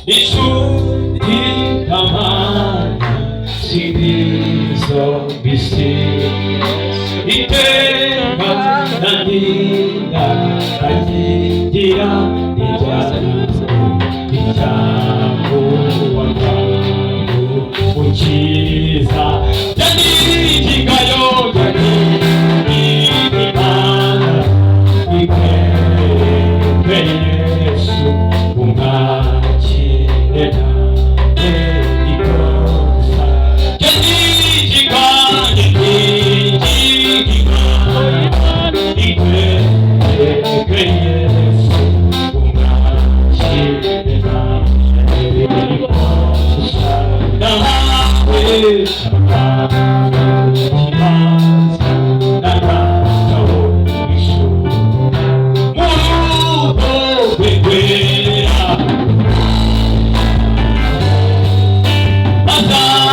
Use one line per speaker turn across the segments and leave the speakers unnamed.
inshuti amana singizo bisi iteka nandinda azigira ijambo wakamu ukiza janikigayo imana ikwe Yesu umwakire nawe ikosa janikigayo ikwe Yesu umwakire nawe ikosa nawe kibanza nagataho ishuri murugo rwegwera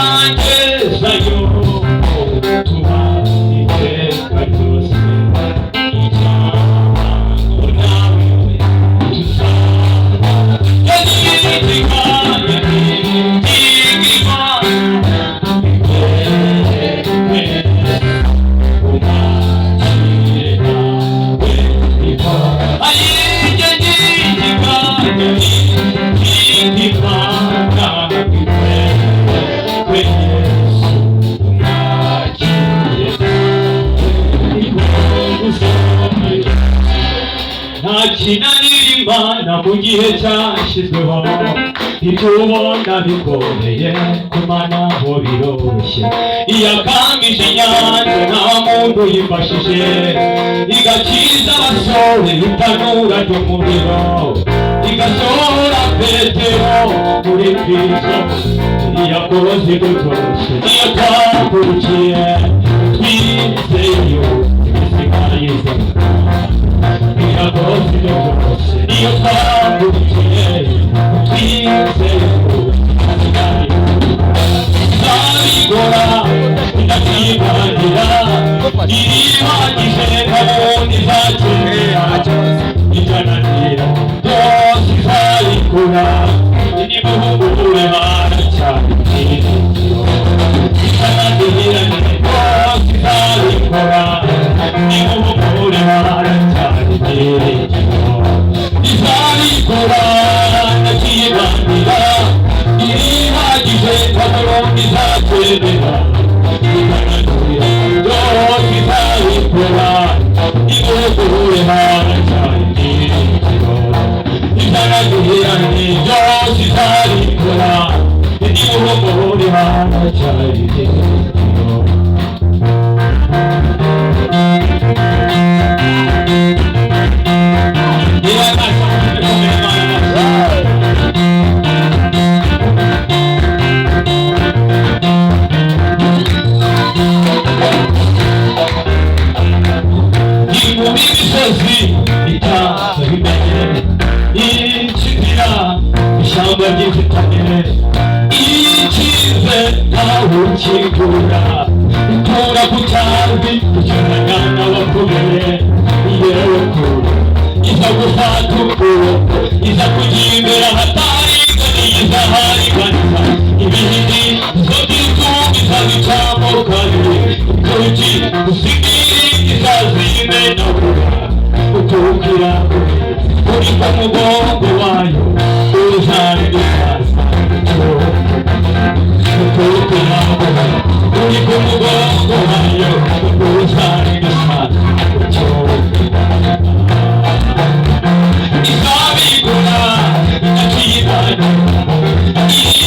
azangezayo tuba iteka ryose ijambo nawe tuzaba yanitikanye kinanira imana mu gihe cyashyizweho ibyo ubona bikomeye kumanaho biroroshye iyakangije inyange nta muntu yifashije igakiza abasore itanura ry'umuriro igasohora petero muri kristo iyakoze ibyo byose niyo twakurukiye twizeyo ibisigayize iyakoze ibyo byose niyo twakurukiye twizeyo zabigora inakwiganira irihagije kabundi zakenera ijananira byose izabikora inimuhugure hana cyane ibyiringiro ijananirane byose izabikora inimuhugure hana cyane ibyiringiro izabikora nakwiganira irihagije kabundi zakenera ijananira byose izabikora inimuhugure hana cyane ibyiringiro izanaguhirane byose izabikora inimuhugure hana cyane ibyiringiro ishyamba ry'inzitane ikize ntawe ukigura ukura ku cyarwi ucyuranya n'abakomeye yewe kure iza gufata ukuboko iza kujya imbere ahatariganiye izahariganiza ibindi zo by'itungo izabicamo kabiri urugi usigire izazimenagura utukira uri ku mugongo wayo uzari gusaza utukira uri ku mugongo wayo uzari gusaza izabigura inakigana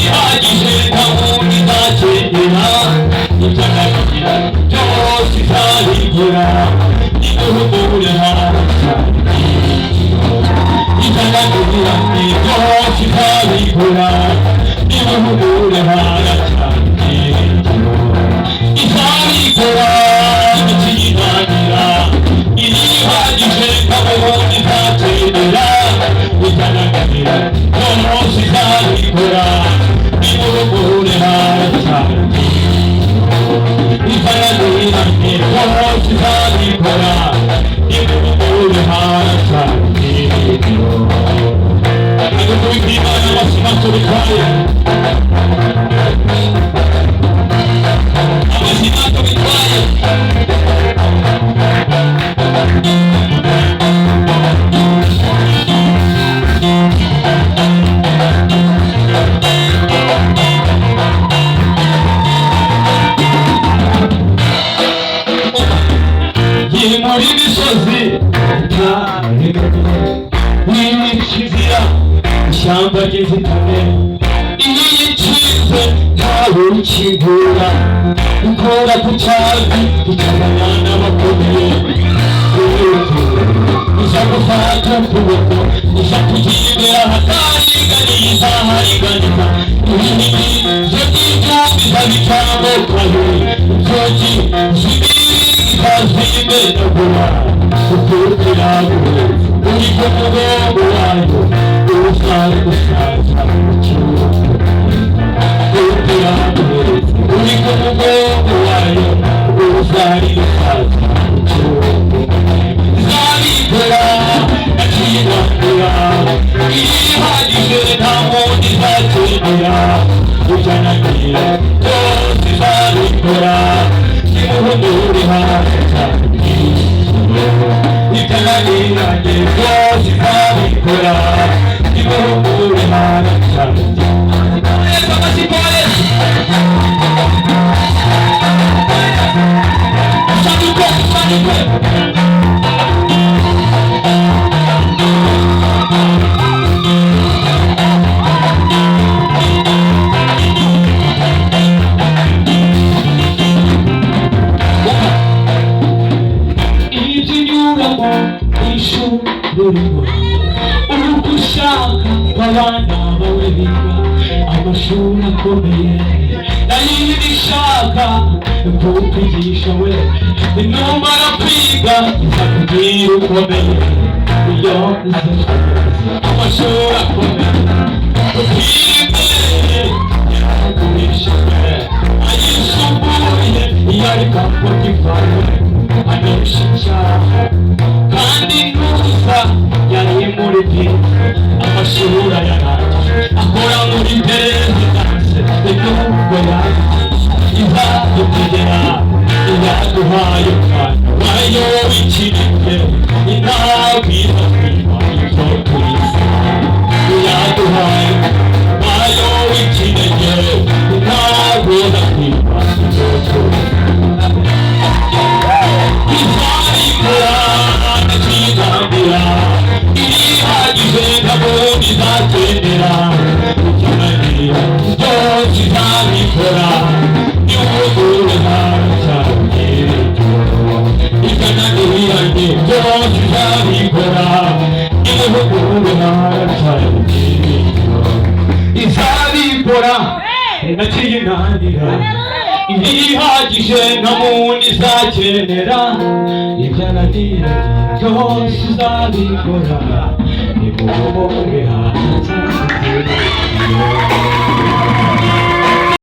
ihagije gahunda izakenera ibyanagira byose izabigura imuhugure hana cyane izanaguhira byose izabikora imuhugure hana cyane izabikora ikiganira irihagije gahunda izakenera izanaguhira byose izabikora imuhugure hana cyane izanaguhira byose izabikora imuhugure hana cyane ntacyo bitwaye amashyi ntacyo bitwaye muri misozi n'imikizira ishyamba ry'inzitane iyo yicize ntawe ukigura ukora ku cyagi gicabanya n'abakomeye uza gufata ukuboko uza kugendera hatariganiza hariganiza ibinini byo by'ibyumbiza bitandukanye inzogi zibiri menagura ukukirago uri ku mugongo wayo urusari gusaza mucyuho ukukirago uri ku mugongo wayo urusari gusaza mucyuho zabikora akibandura irihagije nta muntu izakenera ujyanagira byose zabikora nimuhundure hasi itananiranye byose zabikora nimuhundure hasi uko ushaka abana bawe biga amashuri akomeye nayindi ishaka kukwigisha we numara kwiga izakubwira ukomeye iyo amashuri akomeye ubwire yakugurisha ayisumbuye iyo ari kapotifawe anesha icyaha kandi nuza yari muri byinshi amashuri ayarangije akora muri perezidanse nubwo izadutegera iyaduhaye umwana wayo w'ikinege intabwira kwima ibyo turiza iyaduhaye wayo w'ikinege intabwira kwima ibyo turiza irihagije ntabwo izakenera ukenera byose izabikora niwugure haracyari ikananiranye byose izabikora niwugure haracyari izabikora naciye intangira irihagije nta muntu izakenera ibyananiranye byose izabikora nimuhumure hanze